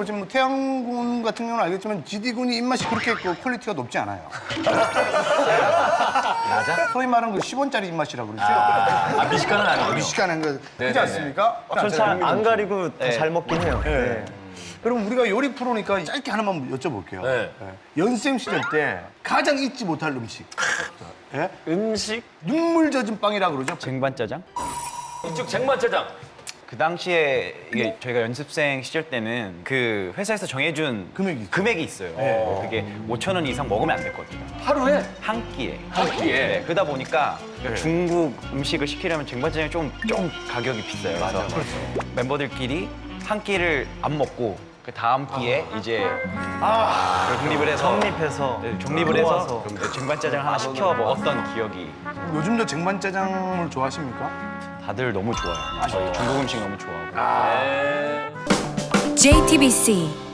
지금 뭐 태양군 같은 경우는 알겠지만 GD군이 입맛이 그렇게 그 퀄리티가 높지 않아요. 맞아? 소위 말하는 그 10원짜리 입맛이라고 그러죠. 미식가는 아니고. 미식가는 거 그렇지 않습니까? 전 잘 안 가리고 잘 먹긴 해요. 네. 그럼 우리가 요리 프로니까 짧게 하나만 여쭤볼게요. 네. 연습생 시절 때 가장 잊지 못할 음식. 예? 음식? 눈물 젖은 빵이라고 그러죠. 쟁반짜장? 이쪽 쟁반짜장. 그 당시에 이게 저희가 연습생 시절 때는 그 회사에서 정해준 금액이 있어요. 그게 5,000원 이상 먹으면 안 됐거든요. 하루에? 한 끼에. 한 끼에? 네, 그러다 보니까 중국 음식을 시키려면 쟁반짜장이 좀 가격이 비싸요. 그래서 멤버들끼리 한 끼를 안 먹고 그 다음 끼에 이제 독립을 해서 독립을 해서 쟁반짜장 하나 시켜 먹었던 기억이. 요즘도 쟁반짜장을 좋아하십니까? 다들 너무 좋아요. 저희 중국 음식 너무 좋아하고. JTBC